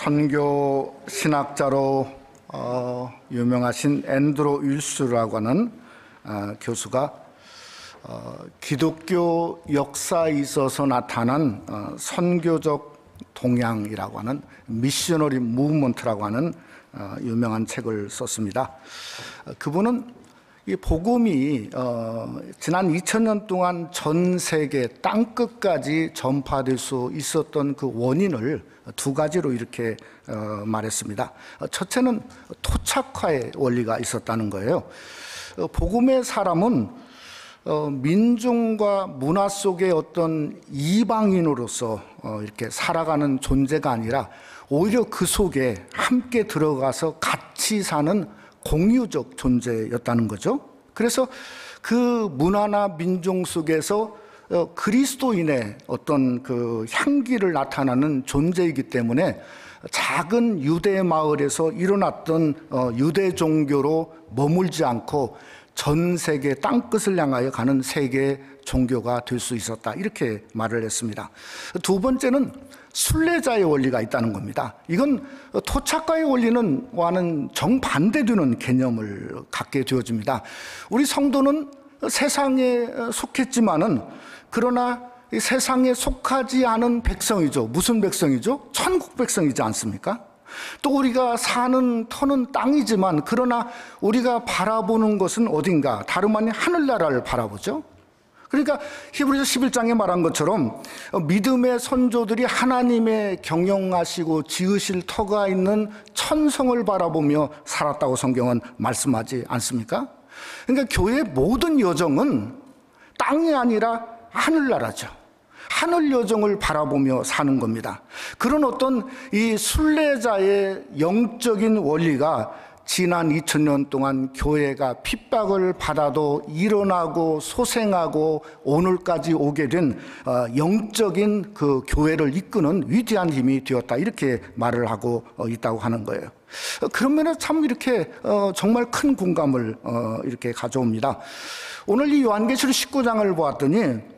선교 신학자로 유명하신 앤드루 윌스라고 하는 교수가 기독교 역사에 있어서 나타난 선교적 동향이라고 하는 미셔너리 무브먼트라고 하는 유명한 책을 썼습니다. 그분은 이 복음이 지난 2000년 동안 전 세계 땅끝까지 전파될 수 있었던 그 원인을 두 가지로 이렇게 말했습니다. 첫째는 토착화의 원리가 있었다는 거예요. 복음의 사람은 민중과 문화 속의 어떤 이방인으로서 이렇게 살아가는 존재가 아니라 오히려 그 속에 함께 들어가서 같이 사는 공유적 존재였다는 거죠. 그래서 그 문화나 민족 속에서 그리스도인의 어떤 그 향기를 나타나는 존재이기 때문에 작은 유대 마을에서 일어났던 유대 종교로 머물지 않고 전 세계 땅끝을 향하여 가는 세계 종교가 될 수 있었다, 이렇게 말을 했습니다. 두 번째는 순례자의 원리가 있다는 겁니다. 이건 토착과의 원리는 와는 정반대되는 개념을 갖게 되어집니다. 우리 성도는 세상에 속했지만은 그러나 이 세상에 속하지 않은 백성이죠. 무슨 백성이죠? 천국 백성이지 않습니까? 또 우리가 사는 터는 땅이지만 그러나 우리가 바라보는 것은 어딘가, 다름 아닌 하늘나라를 바라보죠. 그러니까 히브리서 11장에 말한 것처럼 믿음의 선조들이 하나님의 경영하시고 지으실 터가 있는 천성을 바라보며 살았다고 성경은 말씀하지 않습니까? 그러니까 교회의 모든 여정은 땅이 아니라 하늘나라죠. 하늘 여정을 바라보며 사는 겁니다. 그런 어떤 이 순례자의 영적인 원리가 지난 2000년 동안 교회가 핍박을 받아도 일어나고 소생하고 오늘까지 오게 된 영적인 그 교회를 이끄는 위대한 힘이 되었다, 이렇게 말을 하고 있다고 하는 거예요. 그런 면에서 참 이렇게 정말 큰 공감을 이렇게 가져옵니다. 오늘 이 요한계시록 19장을 보았더니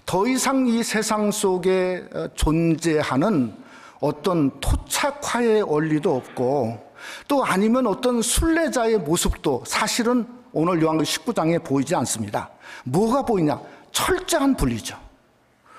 더 이상 이 세상 속에 존재하는 어떤 토착화의 원리도 없고 또 아니면 어떤 순례자의 모습도 사실은 오늘 요한계시록 19장에 보이지 않습니다. 뭐가 보이냐? 철저한 분리죠.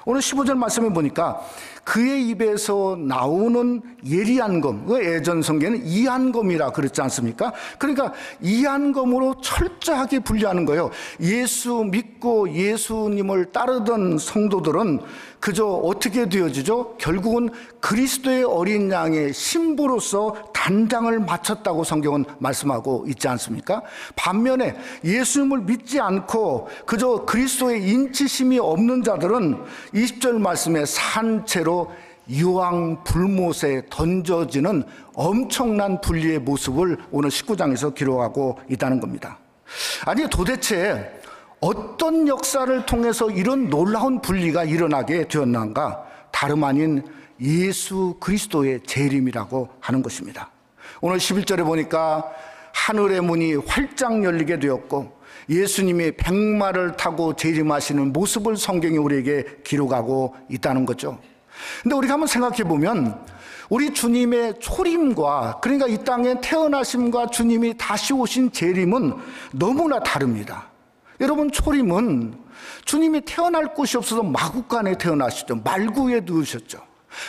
오늘 15절 말씀에 보니까 그의 입에서 나오는 예리한검, 그 예전 성경에는 이한검이라 그랬지 않습니까? 그러니까 이한검으로 철저하게 분리하는 거예요. 예수 믿고 예수님을 따르던 성도들은 그저 어떻게 되어지죠? 결국은 그리스도의 어린 양의 신부로서 단장을 마쳤다고 성경은 말씀하고 있지 않습니까? 반면에 예수님을 믿지 않고 그저 그리스도의 인치심이 없는 자들은 20절 말씀에 산채로 유황 불못에 던져지는 엄청난 분리의 모습을 오늘 19장에서 기록하고 있다는 겁니다. 아니 도대체 어떤 역사를 통해서 이런 놀라운 분리가 일어나게 되었는가? 다름 아닌 예수 그리스도의 재림이라고 하는 것입니다. 오늘 11절에 보니까 하늘의 문이 활짝 열리게 되었고 예수님이 백마를 타고 재림하시는 모습을 성경이 우리에게 기록하고 있다는 거죠. 근데 우리가 한번 생각해 보면 우리 주님의 초림과, 그러니까 이 땅에 태어나심과 주님이 다시 오신 재림은 너무나 다릅니다. 여러분, 초림은 주님이 태어날 곳이 없어서 마구간에 태어나시죠. 말구에 누우셨죠.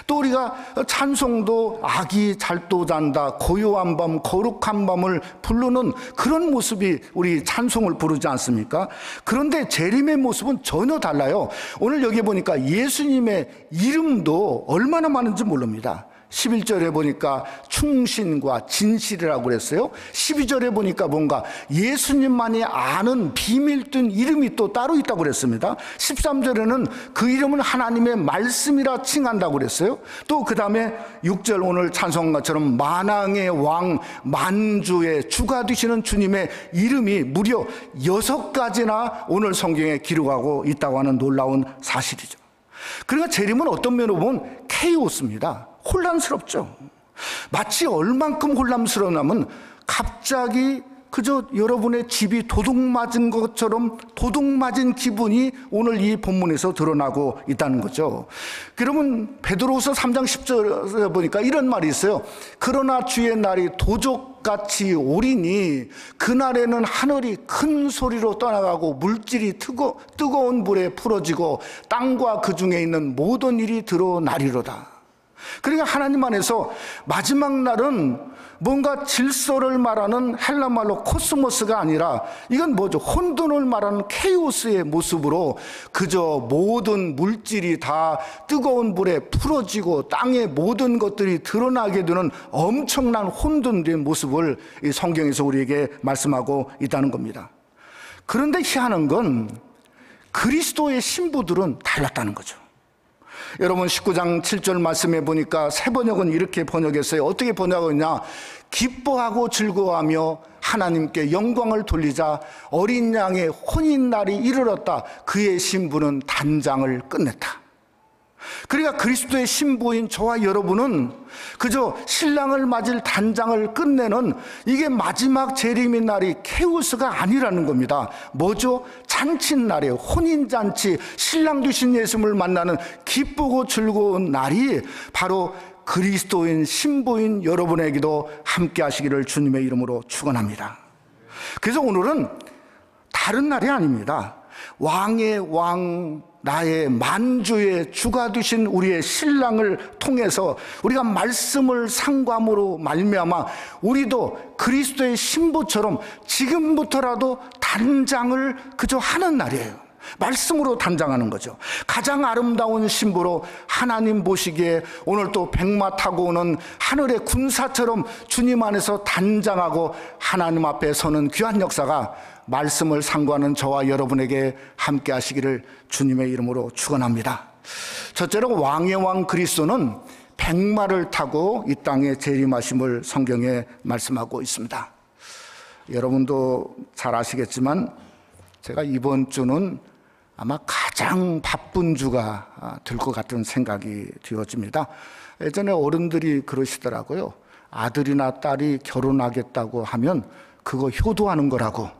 또 우리가 찬송도 아기 잘도 잔다, 고요한 밤, 거룩한 밤을 부르는 그런 모습이 우리 찬송을 부르지 않습니까? 그런데 재림의 모습은 전혀 달라요. 오늘 여기 보니까 예수님의 이름도 얼마나 많은지 모릅니다. 11절에 보니까 충신과 진실이라고 그랬어요. 12절에 보니까 뭔가 예수님만이 아는 비밀된 이름이 또 따로 있다고 그랬습니다. 13절에는 그 이름은 하나님의 말씀이라 칭한다고 그랬어요. 또 그 다음에 6절 오늘 찬송가처럼 만왕의 왕, 만주의 주가 되시는 주님의 이름이 무려 6가지나 오늘 성경에 기록하고 있다고 하는 놀라운 사실이죠. 그러니까 재림은 어떤 면으로 보면 케이오스입니다. 혼란스럽죠. 마치 얼만큼 혼란스러우냐면 갑자기 그저 여러분의 집이 도둑 맞은 것처럼 도둑 맞은 기분이 오늘 이 본문에서 드러나고 있다는 거죠. 그러면 베드로후서 3장 10절에 보니까 이런 말이 있어요. 그러나 주의 날이 도적같이 오리니 그날에는 하늘이 큰 소리로 떠나가고 물질이 뜨거운 불에 풀어지고 땅과 그 중에 있는 모든 일이 드러나리로다. 그러니까 하나님 안에서 마지막 날은 뭔가 질서를 말하는 헬라말로 코스모스가 아니라 이건 뭐죠? 혼돈을 말하는 케이오스의 모습으로 그저 모든 물질이 다 뜨거운 불에 풀어지고 땅의 모든 것들이 드러나게 되는 엄청난 혼돈된 모습을 이 성경에서 우리에게 말씀하고 있다는 겁니다. 그런데 희한한 건 그리스도의 신부들은 달랐다는 거죠. 여러분 19장 7절 말씀해 보니까 새 번역은 이렇게 번역했어요. 어떻게 번역하느냐? 기뻐하고 즐거워하며 하나님께 영광을 돌리자 어린 양의 혼인날이 이르렀다. 그의 신부는 단장을 끝냈다. 그러니까 그리스도의 신부인 저와 여러분은 그저 신랑을 맞을 단장을 끝내는 이게 마지막 재림의 날이 케우스가 아니라는 겁니다. 뭐죠? 잔칫날이에요. 혼인잔치, 신랑 되신 예수님을 만나는 기쁘고 즐거운 날이 바로 그리스도인 신부인 여러분에게도 함께 하시기를 주님의 이름으로 축원합니다. 그래서 오늘은 다른 날이 아닙니다. 왕의 왕, 나의 만주의 주가 되신 우리의 신랑을 통해서 우리가 말씀을 상고함으로 말미암아 우리도 그리스도의 신부처럼 지금부터라도 단장을 그저 하는 날이에요. 말씀으로 단장하는 거죠. 가장 아름다운 신부로 하나님 보시기에 오늘 또 백마 타고 오는 하늘의 군사처럼 주님 안에서 단장하고 하나님 앞에 서는 귀한 역사가 말씀을 상고하는 저와 여러분에게 함께 하시기를 주님의 이름으로 축원합니다. 첫째로 왕의 왕 그리스도는 백마를 타고 이 땅에 재림하심을 성경에 말씀하고 있습니다. 여러분도 잘 아시겠지만 제가 이번 주는 아마 가장 바쁜 주가 될 것 같은 생각이 되어집니다. 예전에 어른들이 그러시더라고요. 아들이나 딸이 결혼하겠다고 하면 그거 효도하는 거라고.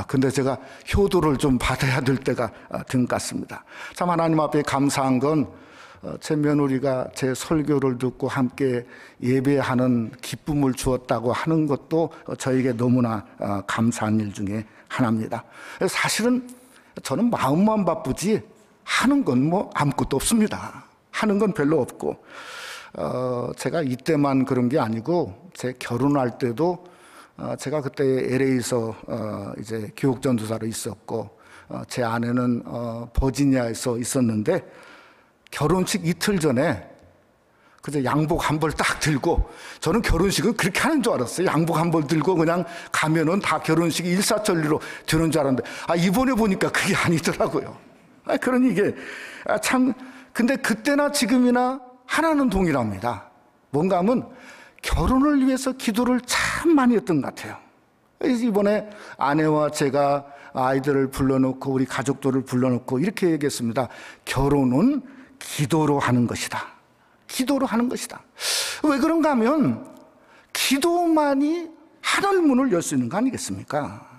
근데 제가 효도를 좀 받아야 될 때가 된 것 같습니다. 참 하나님 앞에 감사한 건 제 며느리가 제 설교를 듣고 함께 예배하는 기쁨을 주었다고 하는 것도 저에게 너무나 감사한 일 중에 하나입니다. 사실은 저는 마음만 바쁘지 하는 건 뭐 아무것도 없습니다. 하는 건 별로 없고 제가 이때만 그런 게 아니고 제 결혼할 때도 제가 그때 LA에서 이제 교육전도사로 있었고 제 아내는 버지니아에서 있었는데 결혼식 이틀 전에 그저 양복 한 벌 딱 들고 저는 결혼식은 그렇게 하는 줄 알았어요. 양복 한 벌 들고 그냥 가면은 다 결혼식이 일사천리로 되는 줄 알았는데 이번에 보니까 그게 아니더라고요. 그러니 이게 참 근데 그때나 지금이나 하나는 동일합니다. 뭔가 하면 결혼을 위해서 기도를 참 많이 했던 것 같아요. 이번에 아내와 제가 아이들을 불러놓고 우리 가족들을 불러놓고 이렇게 얘기했습니다. 결혼은 기도로 하는 것이다. 기도로 하는 것이다. 왜 그런가 하면 기도만이 하늘 문을 열 수 있는 거 아니겠습니까?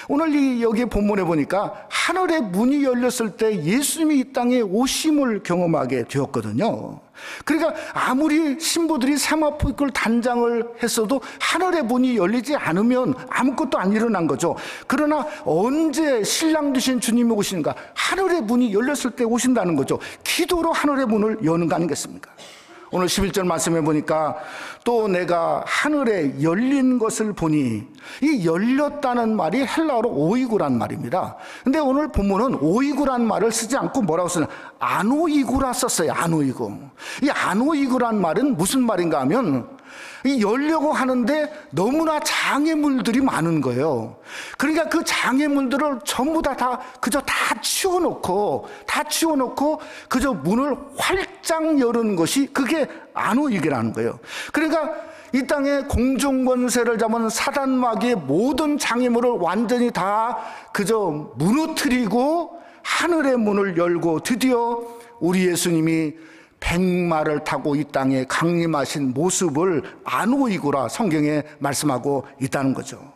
오늘 여기 본문에 보니까 하늘의 문이 열렸을 때 예수님이 이 땅에 오심을 경험하게 되었거든요. 그러니까 아무리 신부들이 세마포 입고 단장을 했어도 하늘의 문이 열리지 않으면 아무것도 안 일어난 거죠. 그러나 언제 신랑 되신 주님이 오시는가? 하늘의 문이 열렸을 때 오신다는 거죠. 기도로 하늘의 문을 여는 거 아니겠습니까? 오늘 11절 말씀해 보니까 또 내가 하늘에 열린 것을 보니 이 열렸다는 말이 헬라어로 오이구란 말입니다. 근데 오늘 본문은 오이구란 말을 쓰지 않고 뭐라고 쓰냐? 아노이구라 썼어요. 아노이구. 이 아노이구란 말은 무슨 말인가 하면 이 열려고 하는데 너무나 장애물들이 많은 거예요. 그러니까 그 장애물들을 전부 다 그저 다 치워놓고 그저 문을 활짝 여는 것이 그게 아노이기라는 거예요. 그러니까 이 땅에 공중권세를 잡은 사단마귀의 모든 장애물을 완전히 다 그저 무너뜨리고 하늘의 문을 열고 드디어 우리 예수님이 백마를 타고 이 땅에 강림하신 모습을 아노이구라 성경에 말씀하고 있다는 거죠.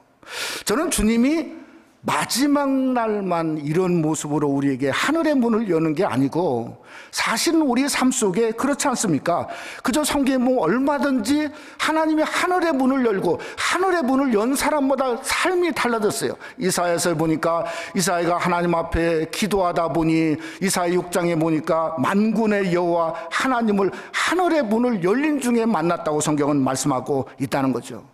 저는 주님이 마지막 날만 이런 모습으로 우리에게 하늘의 문을 여는 게 아니고 사실은 우리의 삶 속에 그렇지 않습니까? 그저 성경에 보면 얼마든지 하나님이 하늘의 문을 열고 하늘의 문을 연 사람마다 삶이 달라졌어요. 이사야서에 보니까 이사야가 하나님 앞에 기도하다 보니 이사야 6장에 보니까 만군의 여호와 하나님을 하늘의 문을 열린 중에 만났다고 성경은 말씀하고 있다는 거죠.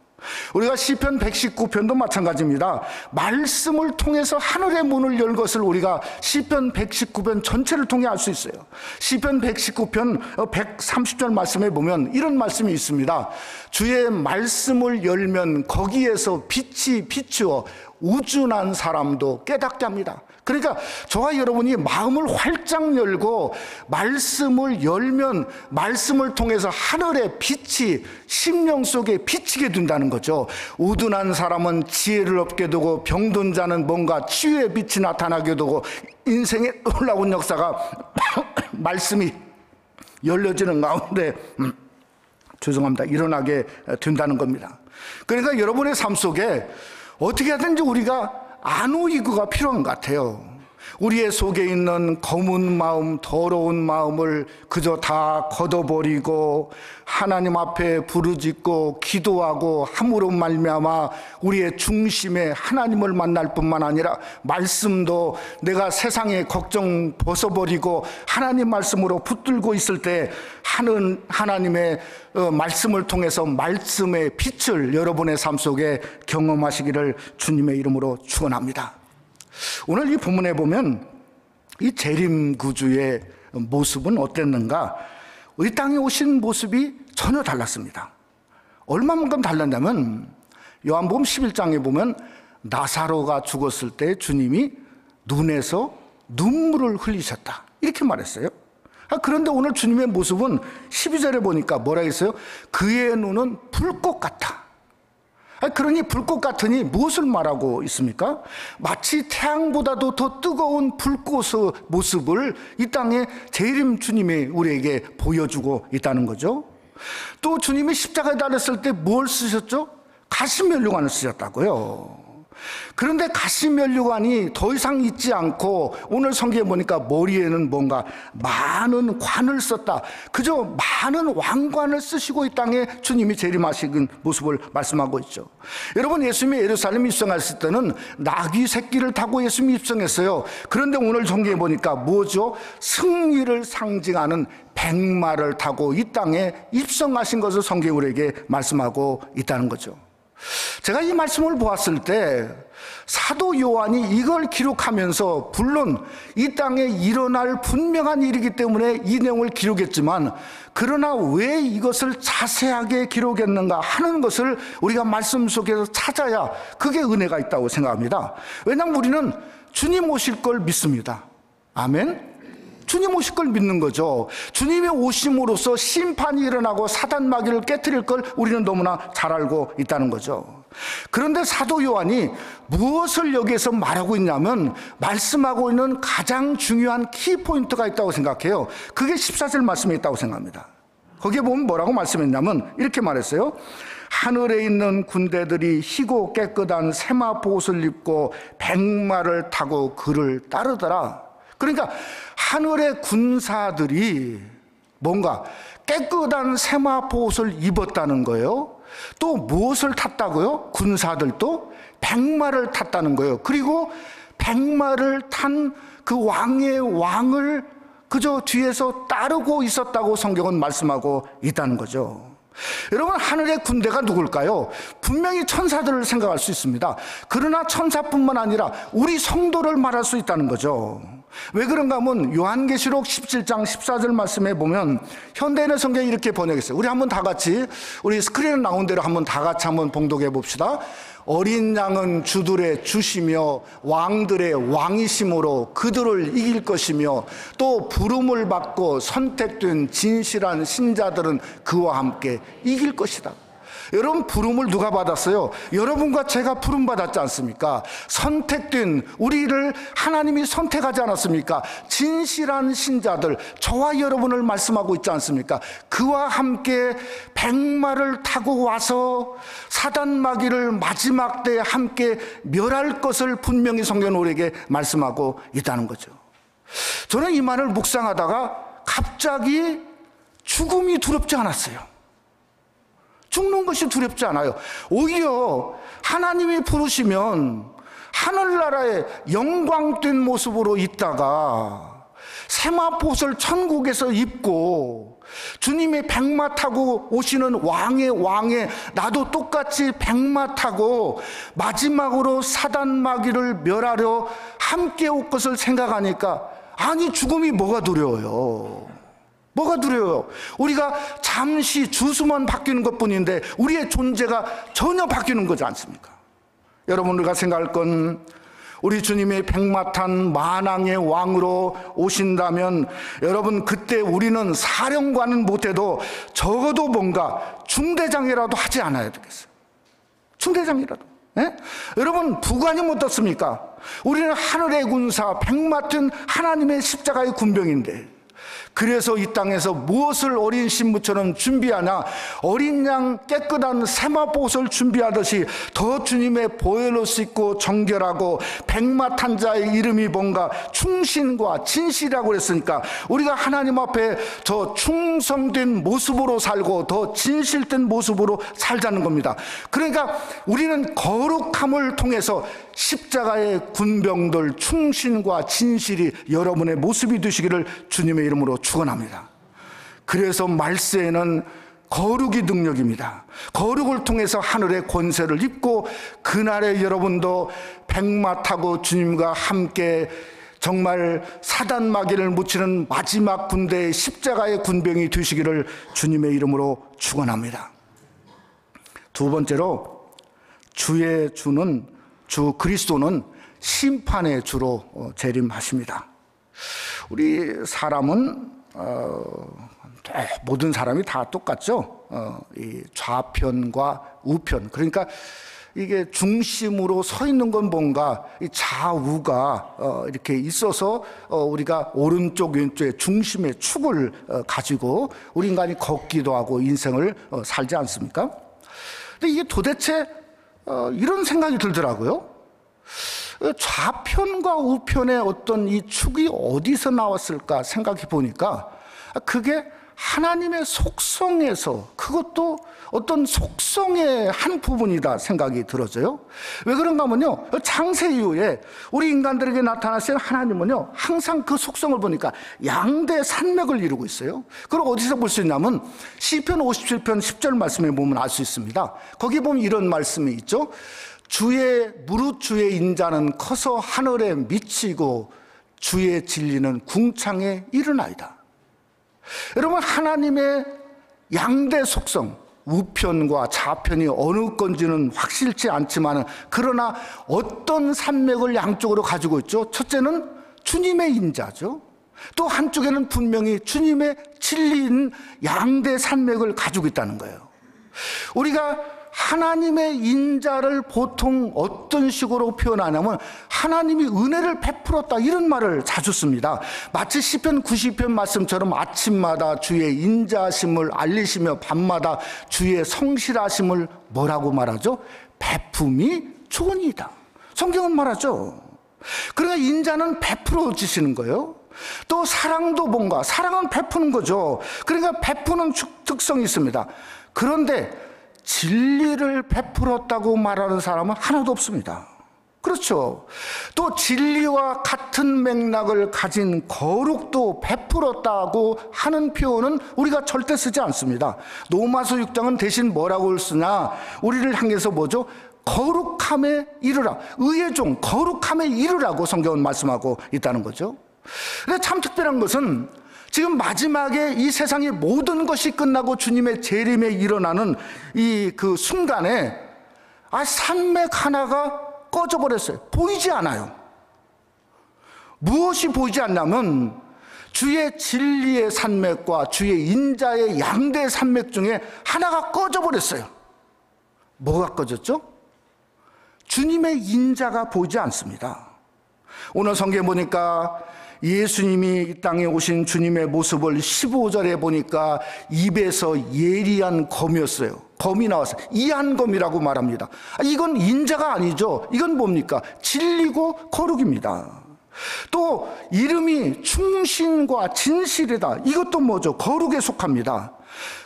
우리가 시편 119편도 마찬가지입니다. 말씀을 통해서 하늘의 문을 열 것을 우리가 시편 119편 전체를 통해 알 수 있어요. 시편 119편 130절 말씀에 보면 이런 말씀이 있습니다. 주의 말씀을 열면 거기에서 빛이 비추어 우준한 사람도 깨닫게 합니다. 그러니까 저와 여러분이 마음을 활짝 열고 말씀을 열면 말씀을 통해서 하늘의 빛이 심령 속에 비치게 된다는 거죠. 우둔한 사람은 지혜를 얻게 되고 병든 자는 뭔가 치유의 빛이 나타나게 되고 인생의 놀라운 역사가 말씀이 열려지는 가운데 일어나게 된다는 겁니다. 그러니까 여러분의 삶 속에 어떻게 하든지 우리가 안오이구가 필요한 것 같아요. 우리의 속에 있는 검은 마음, 더러운 마음을 그저 다 걷어버리고 하나님 앞에 부르짖고 기도하고 함으로 말미암아 우리의 중심에 하나님을 만날 뿐만 아니라 말씀도 내가 세상의 걱정 벗어버리고 하나님 말씀으로 붙들고 있을 때 하나님의 말씀을 통해서 말씀의 빛을 여러분의 삶 속에 경험하시기를 주님의 이름으로 축원합니다. 오늘 이 본문에 보면 이 재림구주의 모습은 어땠는가? 이 땅에 오신 모습이 전혀 달랐습니다. 얼마만큼 달랐냐면 요한복음 11장에 보면 나사로가 죽었을 때 주님이 눈에서 눈물을 흘리셨다 이렇게 말했어요. 그런데 오늘 주님의 모습은 12절에 보니까 뭐라 했어요? 그의 눈은 불꽃 같다. 그러니 불꽃 같으니 무엇을 말하고 있습니까? 마치 태양보다도 더 뜨거운 불꽃의 모습을 이 땅에 재림 주님이 우리에게 보여주고 있다는 거죠. 또 주님이 십자가에 달렸을 때 뭘 쓰셨죠? 가시면류관을 쓰셨다고요. 그런데 가시면류관이 더 이상 있지 않고 오늘 성경에 보니까 머리에는 뭔가 많은 관을 썼다. 그저 많은 왕관을 쓰시고 이 땅에 주님이 재림하시는 모습을 말씀하고 있죠. 여러분, 예수님이 예루살렘 입성했을 때는 나귀 새끼를 타고 예수님이 입성했어요. 그런데 오늘 성경에 보니까 뭐죠? 승리를 상징하는 백마를 타고 이 땅에 입성하신 것을 성경이 우리에게 말씀하고 있다는 거죠. 제가 이 말씀을 보았을 때 사도 요한이 이걸 기록하면서 물론 이 땅에 일어날 분명한 일이기 때문에 이 내용을 기록했지만 그러나 왜 이것을 자세하게 기록했는가 하는 것을 우리가 말씀 속에서 찾아야 그게 은혜가 있다고 생각합니다. 왜냐하면 우리는 주님 오실 걸 믿습니다. 아멘. 주님 오실 걸 믿는 거죠. 주님의 오심으로써 심판이 일어나고 사단 마귀를 깨트릴 걸 우리는 너무나 잘 알고 있다는 거죠. 그런데 사도 요한이 무엇을 여기에서 말하고 있냐면 말씀하고 있는 가장 중요한 키포인트가 있다고 생각해요. 그게 14절 말씀에 있다고 생각합니다. 거기에 보면 뭐라고 말씀했냐면 이렇게 말했어요. 하늘에 있는 군대들이 희고 깨끗한 세마포 옷을 입고 백마를 타고 그를 따르더라. 그러니까 하늘의 군사들이 뭔가 깨끗한 세마포 옷을 입었다는 거예요. 또 무엇을 탔다고요? 군사들도 백마를 탔다는 거예요. 그리고 백마를 탄 그 왕의 왕을 그저 뒤에서 따르고 있었다고 성경은 말씀하고 있다는 거죠. 여러분, 하늘의 군대가 누굴까요? 분명히 천사들을 생각할 수 있습니다. 그러나 천사뿐만 아니라 우리 성도를 말할 수 있다는 거죠. 왜 그런가 하면 요한계시록 17장 14절 말씀에 보면 현대인의 성경이 이렇게 번역했어요. 우리 한번 다 같이 우리 스크린에 나온 대로 한번 다 같이 한번 봉독해 봅시다. 어린 양은 주들의 주시며 왕들의 왕이심으로 그들을 이길 것이며 또 부름을 받고 선택된 진실한 신자들은 그와 함께 이길 것이다. 여러분, 부름을 누가 받았어요? 여러분과 제가 부름 받았지 않습니까? 선택된, 우리를 하나님이 선택하지 않았습니까? 진실한 신자들, 저와 여러분을 말씀하고 있지 않습니까? 그와 함께 백마를 타고 와서 사단 마귀를 마지막 때에 함께 멸할 것을 분명히 성경은 우리에게 말씀하고 있다는 거죠. 저는 이 말을 묵상하다가 갑자기 죽음이 두렵지 않았어요. 죽는 것이 두렵지 않아요. 오히려 하나님이 부르시면 하늘나라의 영광된 모습으로 있다가 세마포옷을 천국에서 입고 주님의 백마 타고 오시는 왕의 나도 똑같이 백마 타고 마지막으로 사단 마귀를 멸하려 함께 올 것을 생각하니까, 아니, 죽음이 뭐가 두려워요? 뭐가 두려워요? 우리가 잠시 주수만 바뀌는 것뿐인데 우리의 존재가 전혀 바뀌는 거지 않습니까? 여러분, 우리가 생각할 건 우리 주님의 백마 탄 만왕의 왕으로 오신다면 여러분, 그때 우리는 사령관은 못해도 적어도 뭔가 중대장이라도 하지 않아야 되겠어요. 중대장이라도. 예? 여러분, 부관이 어떻습니까? 우리는 하늘의 군사, 백마 탄 하나님의 십자가의 군병인데, 그래서 이 땅에서 무엇을 어린 신부처럼 준비하나, 어린 양 깨끗한 세마포옷을 준비하듯이 더 주님의 보혈로 씻고 정결하고 백마 탄 자의 이름이 뭔가 충신과 진실이라고 그랬으니까 우리가 하나님 앞에 더 충성된 모습으로 살고 더 진실된 모습으로 살자는 겁니다. 그러니까 우리는 거룩함을 통해서 십자가의 군병들 충신과 진실이 여러분의 모습이 되시기를 주님의 이름으로 축원합니다. 그래서 말세에는 거룩이 능력입니다. 거룩을 통해서 하늘의 권세를 입고 그날에 여러분도 백마 타고 주님과 함께 정말 사단 마귀를 묻히는 마지막 군대의 십자가의 군병이 되시기를 주님의 이름으로 축원합니다. 두 번째로, 주의 주는, 주 그리스도는 심판의 주로 재림하십니다. 우리 사람은 모든 사람이 다 똑같죠. 이 좌편과 우편, 그러니까 이게 중심으로 서 있는 건 뭔가 이 좌우가 이렇게 있어서 우리가 오른쪽 왼쪽의 중심의 축을 가지고 우리 인간이 걷기도 하고 인생을 살지 않습니까? 근데 이게 도대체 이런 생각이 들더라고요. 좌편과 우편의 어떤 이 축이 어디서 나왔을까 생각해 보니까 그게 하나님의 속성에서, 그것도 어떤 속성의 한 부분이다 생각이 들어져요. 왜 그런가 하면요, 창세 이후에 우리 인간들에게 나타나신 하나님은요, 항상 그 속성을 보니까 양대 산맥을 이루고 있어요. 그걸 어디서 볼 수 있냐면 시편 57편 10절 말씀에 보면 알 수 있습니다. 거기 보면 이런 말씀이 있죠. 무릇 주의 인자는 커서 하늘에 미치고 주의 진리는 궁창에 이르나이다. 여러분, 하나님의 양대 속성, 우편과 좌편이 어느 건지는 확실치 않지만, 그러나 어떤 산맥을 양쪽으로 가지고 있죠. 첫째는 주님의 인자죠. 또 한쪽에는 분명히 주님의 진리인 양대 산맥을 가지고 있다는 거예요. 우리가 하나님의 인자를 보통 어떤 식으로 표현하냐면 하나님이 은혜를 베풀었다, 이런 말을 자주 씁니다. 마치 시편 90편 말씀처럼 아침마다 주의 인자심을 알리시며 밤마다 주의 성실하심을 뭐라고 말하죠? 베품이 좋으니이다. 성경은 말하죠. 그러니까 인자는 베풀어 주시는 거예요. 또 사랑도 뭔가, 사랑은 베푸는 거죠. 그러니까 베푸는 특성이 있습니다. 그런데 진리를 베풀었다고 말하는 사람은 하나도 없습니다. 그렇죠. 또 진리와 같은 맥락을 가진 거룩도 베풀었다고 하는 표현은 우리가 절대 쓰지 않습니다. 로마서 6장은 대신 뭐라고 쓰냐, 우리를 향해서 뭐죠? 거룩함에 이르라, 의의 종 거룩함에 이르라고 성경은 말씀하고 있다는 거죠. 근데 참 특별한 것은 지금 마지막에 이 세상의 모든 것이 끝나고 주님의 재림에 일어나는 그 순간에 산맥 하나가 꺼져버렸어요. 보이지 않아요. 무엇이 보이지 않냐면 주의 진리의 산맥과 주의 인자의 양대 산맥 중에 하나가 꺼져버렸어요. 뭐가 꺼졌죠? 주님의 인자가 보이지 않습니다. 오늘 성경에 보니까 예수님이 이 땅에 오신 주님의 모습을 15절에 보니까 입에서 예리한 검이었어요. 검이 나와서 이한검이라고 말합니다. 이건 인자가 아니죠. 이건 뭡니까? 진리고 거룩입니다. 또 이름이 충신과 진실이다. 이것도 뭐죠? 거룩에 속합니다.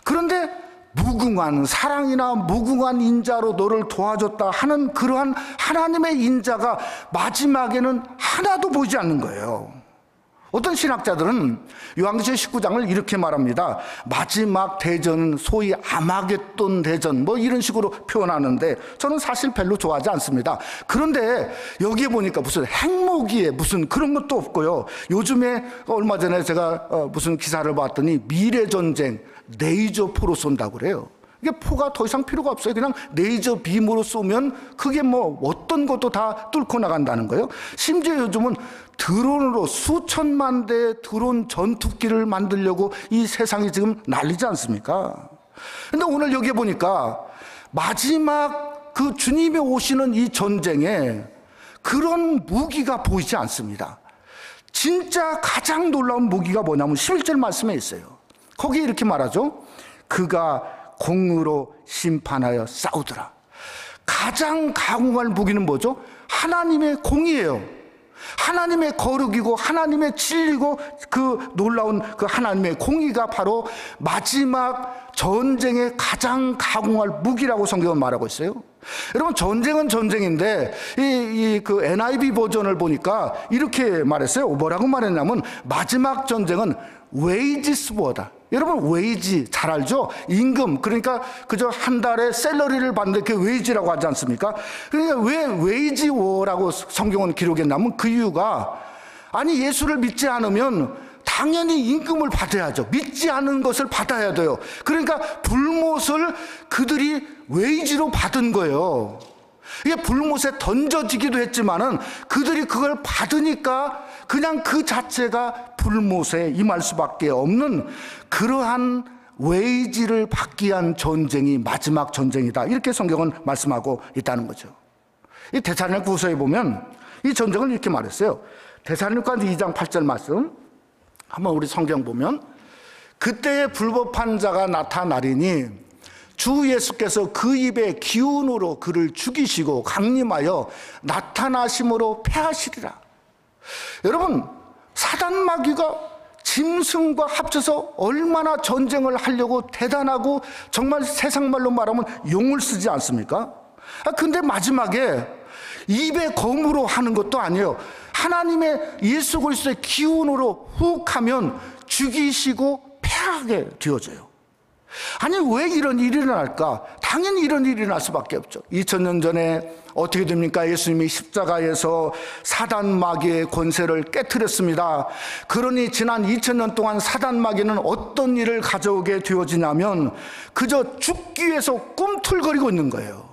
그런데 무궁한 사랑이나 무궁한 인자로 너를 도와줬다 하는 그러한 하나님의 인자가 마지막에는 하나도 보이지 않는 거예요. 어떤 신학자들은 요한계시록 19장을 이렇게 말합니다. 마지막 대전은 소위 아마겟돈 대전 뭐 이런 식으로 표현하는데 저는 사실 별로 좋아하지 않습니다. 그런데 여기에 보니까 무슨 핵무기에 무슨 그런 것도 없고요. 요즘에 얼마 전에 제가 무슨 기사를 봤더니 미래전쟁 레이저 포로 쏜다고 그래요. 이게 포가 더 이상 필요가 없어요. 그냥 레이저 빔으로 쏘면 그게 뭐 어떤 것도 다 뚫고 나간다는 거예요. 심지어 요즘은 드론으로 수천만 대의 드론 전투기를 만들려고 이 세상이 지금 난리지 않습니까? 근데 오늘 여기 보니까 마지막 그 주님이 오시는 이 전쟁에 그런 무기가 보이지 않습니다. 진짜 가장 놀라운 무기가 뭐냐면 11절 말씀에 있어요. 거기에 이렇게 말하죠. 그가 공으로 심판하여 싸우더라. 가장 강할 무기는 뭐죠? 하나님의 공이에요. 하나님의 거룩이고 하나님의 진리고 그 놀라운 그 하나님의 공의가 바로 마지막 전쟁의 가장 강할 무기라고 성경은 말하고 있어요. 여러분, 전쟁은 전쟁인데 그 NIV 버전을 보니까 이렇게 말했어요. 뭐라고 말했냐면 마지막 전쟁은 웨이지스 워다. 여러분, 웨이지 잘 알죠? 임금, 그러니까 그저 한 달에 샐러리를 받는데 그게 웨이지라고 하지 않습니까? 그러니까 왜 웨이지 워라고 성경은 기록했냐면 그 이유가, 아니 예수를 믿지 않으면 당연히 임금을 받아야죠. 믿지 않은 것을 받아야 돼요. 그러니까 불못을 그들이 웨이지로 받은 거예요. 이게 불못에 던져지기도 했지만은 그들이 그걸 받으니까 그냥 그 자체가 불못에 임할 수밖에 없는 그러한 웨이지를 받기 위한 전쟁이 마지막 전쟁이다. 이렇게 성경은 말씀하고 있다는 거죠. 이 데살로니가후서에 보면 이 전쟁을 이렇게 말했어요. 데살로니가서 2장 8절 말씀 한번 우리 성경 보면, 그때에 불법한 자가 나타나리니 주 예수께서 그 입의 기운으로 그를 죽이시고 강림하여 나타나심으로 패하시리라. 여러분, 사단 마귀가 짐승과 합쳐서 얼마나 전쟁을 하려고 대단하고 정말 세상 말로 말하면 용을 쓰지 않습니까? 근데 마지막에 입의 검으로 하는 것도 아니에요. 하나님의 예수 그리스도의 기운으로 훅 하면 죽이시고 패하게 되어져요. 아니 왜 이런 일이 일어날까? 당연히 이런 일이 일어날 수밖에 없죠. 2000년 전에 어떻게 됩니까? 예수님이 십자가에서 사단 마귀의 권세를 깨트렸습니다. 그러니 지난 2000년 동안 사단 마귀는 어떤 일을 가져오게 되어지냐면 그저 죽기 위해서 꿈틀거리고 있는 거예요.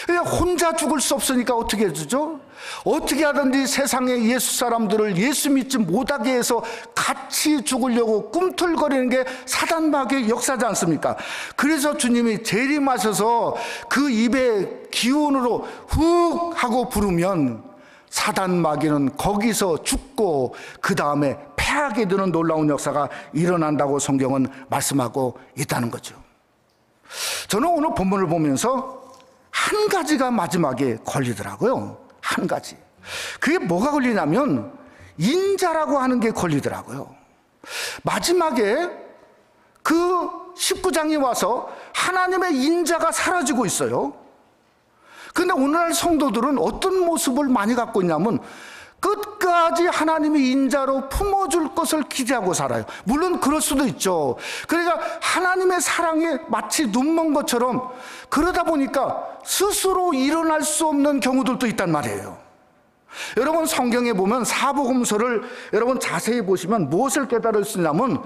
그냥 혼자 죽을 수 없으니까 어떻게 해주죠? 어떻게 하든지 세상의 예수 사람들을 예수 믿지 못하게 해서 같이 죽으려고 꿈틀거리는 게 사단 마귀의 역사지 않습니까? 그래서 주님이 재림하셔서 그 입의 기운으로 훅 하고 부르면 사단 마귀는 거기서 죽고 그 다음에 패하게 되는 놀라운 역사가 일어난다고 성경은 말씀하고 있다는 거죠. 저는 오늘 본문을 보면서 한 가지가 마지막에 걸리더라고요. 한 가지. 그게 뭐가 걸리냐면 인자라고 하는 게 걸리더라고요. 마지막에 그 19장에 와서 하나님의 인자가 사라지고 있어요. 근데 오늘날 성도들은 어떤 모습을 많이 갖고 있냐면 끝까지 하나님의 인자로 품어줄 것을 기대하고 살아요. 물론 그럴 수도 있죠. 그러니까 하나님의 사랑에 마치 눈먼 것처럼 그러다 보니까 스스로 일어날 수 없는 경우들도 있단 말이에요. 여러분, 성경에 보면 사복음서를 여러분 자세히 보시면 무엇을 깨달을 수 있냐면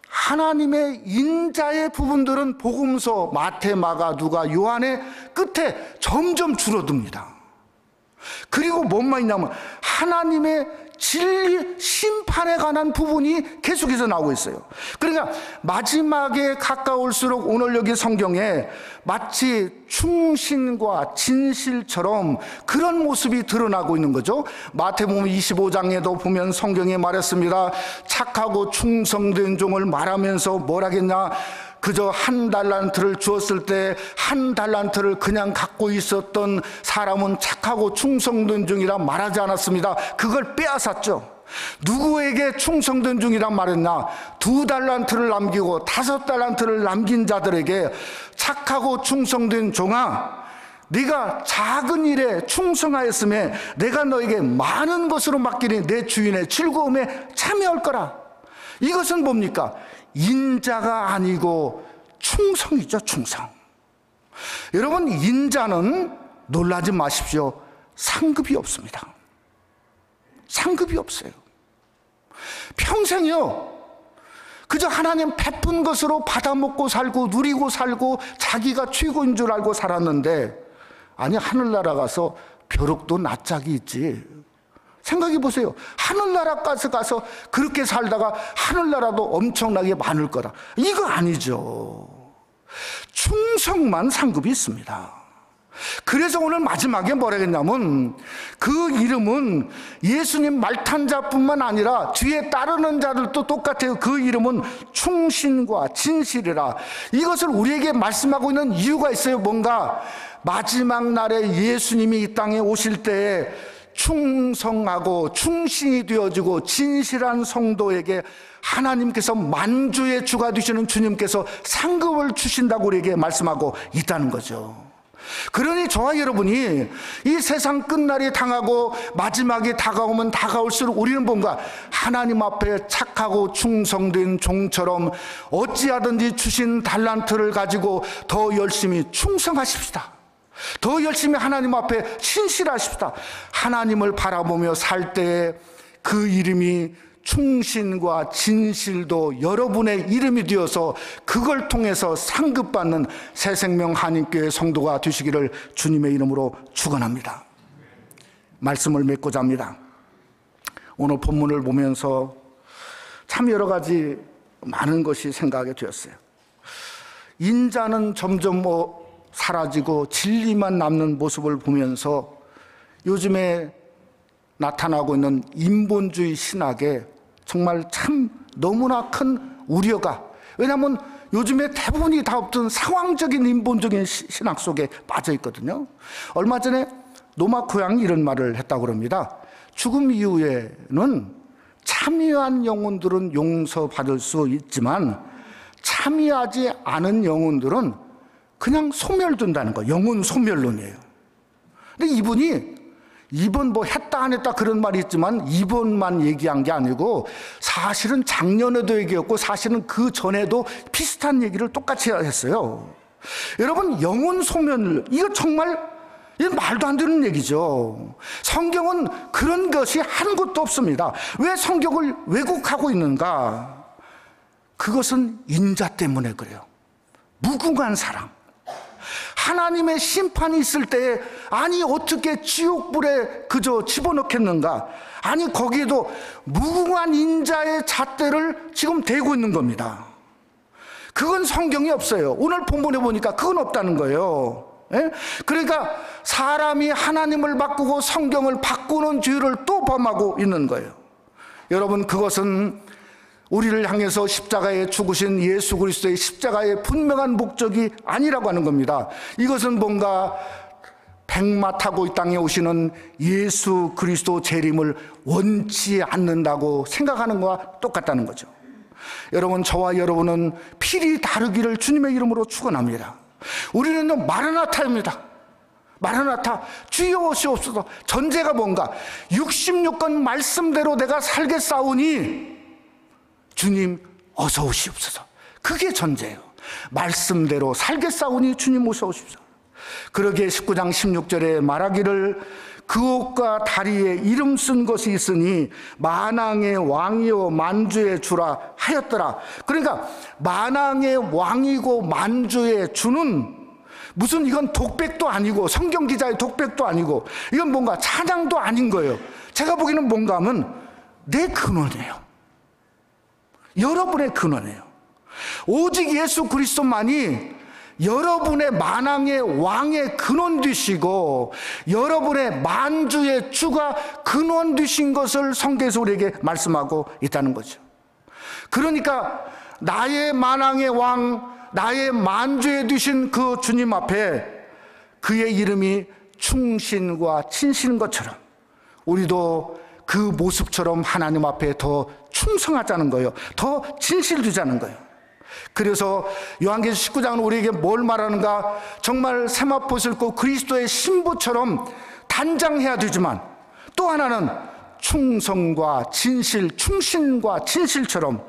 하나님의 인자의 부분들은 복음서 마태, 마가, 누가, 요한의 끝에 점점 줄어듭니다. 그리고 뭔만 있냐면 하나님의 진리 심판에 관한 부분이 계속해서 나오고 있어요. 그러니까 마지막에 가까울수록 오늘 여기 성경에 마치 충신과 진실처럼 그런 모습이 드러나고 있는 거죠. 마태복음 25장에도 보면 성경에 말했습니다. 착하고 충성된 종을 말하면서 뭐라겠냐, 그저 한 달란트를 주었을 때 한 달란트를 그냥 갖고 있었던 사람은 착하고 충성된 종이라 말하지 않았습니다. 그걸 빼앗았죠. 누구에게 충성된 종이란 말했냐? 2달란트를 남기고 5달란트를 남긴 자들에게 착하고 충성된 종아, 네가 작은 일에 충성하였음에 내가 너에게 많은 것으로 맡기니 내 주인의 즐거움에 참여할 거라. 이것은 뭡니까? 인자가 아니고 충성이죠. 충성. 여러분, 인자는 놀라지 마십시오. 상급이 없습니다. 상급이 없어요. 평생요 그저 하나님 베푼 것으로 받아먹고 살고 누리고 살고 자기가 최고인 줄 알고 살았는데, 아니, 하늘나라 가서 벼룩도 낯짝이 있지. 생각해 보세요. 하늘나라 가서 그렇게 살다가 하늘나라도 엄청나게 많을 거다. 이거 아니죠. 충성만 상급이 있습니다. 그래서 오늘 마지막에 뭐라 했냐면, 그 이름은 예수님 말탄 자뿐만 아니라 뒤에 따르는 자들도 똑같아요. 그 이름은 충신과 진실이라. 이것을 우리에게 말씀하고 있는 이유가 있어요. 뭔가 마지막 날에 예수님이 이 땅에 오실 때에 충성하고 충신이 되어지고 진실한 성도에게 하나님께서 만주의 주가 되시는 주님께서 상급을 주신다고 우리에게 말씀하고 있다는 거죠. 그러니 저와 여러분이 이 세상 끝날이 당하고 마지막이 다가오면 다가올수록 우리는 뭔가 하나님 앞에 착하고 충성된 종처럼 어찌하든지 주신 달란트를 가지고 더 열심히 충성하십시다. 더 열심히 하나님 앞에 신실하십시다. 하나님을 바라보며 살 때에 그 이름이 충신과 진실도 여러분의 이름이 되어서 그걸 통해서 상급받는 새생명 한인교회 성도가 되시기를 주님의 이름으로 축원합니다. 말씀을 맺고자 합니다. 오늘 본문을 보면서 참 여러 가지 많은 것이 생각이 되었어요. 인자는 점점 사라지고 진리만 남는 모습을 보면서 요즘에 나타나고 있는 인본주의 신학에 정말 참 너무나 큰 우려가, 왜냐하면 요즘에 대부분이 다 없던 상황적인 인본적인 신학 속에 빠져 있거든요. 얼마 전에 노마코양이 이런 말을 했다고 합니다. 죽음 이후에는 참여한 영혼들은 용서받을 수 있지만 참여하지 않은 영혼들은 그냥 소멸된다는 거예요. 영혼 소멸론이에요. 근데 이번 뭐 했다 안 했다 그런 말이 있지만 이번만 얘기한 게 아니고 사실은 작년에도 얘기했고 사실은 그 전에도 비슷한 얘기를 똑같이 했어요. 여러분, 영혼 소멸, 이거 정말 말도 안 되는 얘기죠. 성경은 그런 것이 한 곳도 없습니다. 왜 성경을 왜곡하고 있는가? 그것은 인자 때문에 그래요. 무궁한 사랑. 하나님의 심판이 있을 때에 아니 어떻게 지옥불에 그저 집어넣겠는가? 아니 거기에도 무궁한 인자의 잣대를 지금 대고 있는 겁니다. 그건 성경이 없어요. 오늘 본문에 보니까 그건 없다는 거예요. 예? 그러니까 사람이 하나님을 바꾸고 성경을 바꾸는 죄를 또 범하고 있는 거예요. 여러분, 그것은 우리를 향해서 십자가에 죽으신 예수 그리스도의 십자가의 분명한 목적이 아니라고 하는 겁니다. 이것은 뭔가 백마 타고 이 땅에 오시는 예수 그리스도 재림을 원치 않는다고 생각하는 것과 똑같다는 거죠. 여러분, 저와 여러분은 필이 다르기를 주님의 이름으로 축원합니다. 우리는 마라나타입니다. 마라나타, 주여 오시옵소서. 전제가 뭔가 66권 말씀대로 내가 살겠사오니 주님 어서 오시옵소서. 그게 전제예요. 말씀대로 살겠사오니 주님 어서 오십시오. 그러기에 19장 16절에 말하기를 그 옷과 다리에 이름 쓴 것이 있으니 만왕의 왕이요 만주의 주라 하였더라. 그러니까 만왕의 왕이고 만주의 주는 무슨 이건 독백도 아니고 성경 기자의 독백도 아니고 이건 뭔가 찬양도 아닌 거예요. 제가 보기에는 뭔가 하면 내 근원이에요. 여러분의 근원이에요. 오직 예수 그리스도만이 여러분의 만왕의 왕의 근원 되시고 여러분의 만주의 주가 근원 되신 것을 성경에서 우리에게 말씀하고 있다는 거죠. 그러니까 나의 만왕의 왕, 나의 만주에 두신 그 주님 앞에 그의 이름이 충신과 친신인 것처럼 우리도 그 모습처럼 하나님 앞에 더 충성하자는 거예요. 더 진실되자는 거예요. 그래서 요한계시록 19장은 우리에게 뭘 말하는가? 정말 세마포를 입고 그리스도의 신부처럼 단장해야 되지만 또 하나는 충성과 진실, 충신과 진실처럼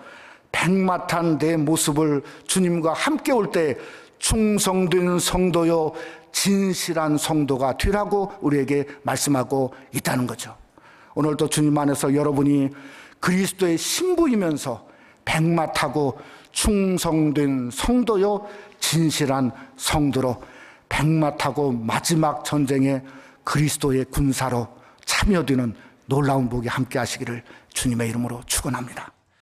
백마탄 내 모습을 주님과 함께 올 때 충성된 성도요 진실한 성도가 되라고 우리에게 말씀하고 있다는 거죠. 오늘도 주님 안에서 여러분이 그리스도의 신부이면서 백마타고 충성된 성도요 진실한 성도로 백마타고 마지막 전쟁에 그리스도의 군사로 참여되는 놀라운 복이 함께 하시기를 주님의 이름으로 축원합니다.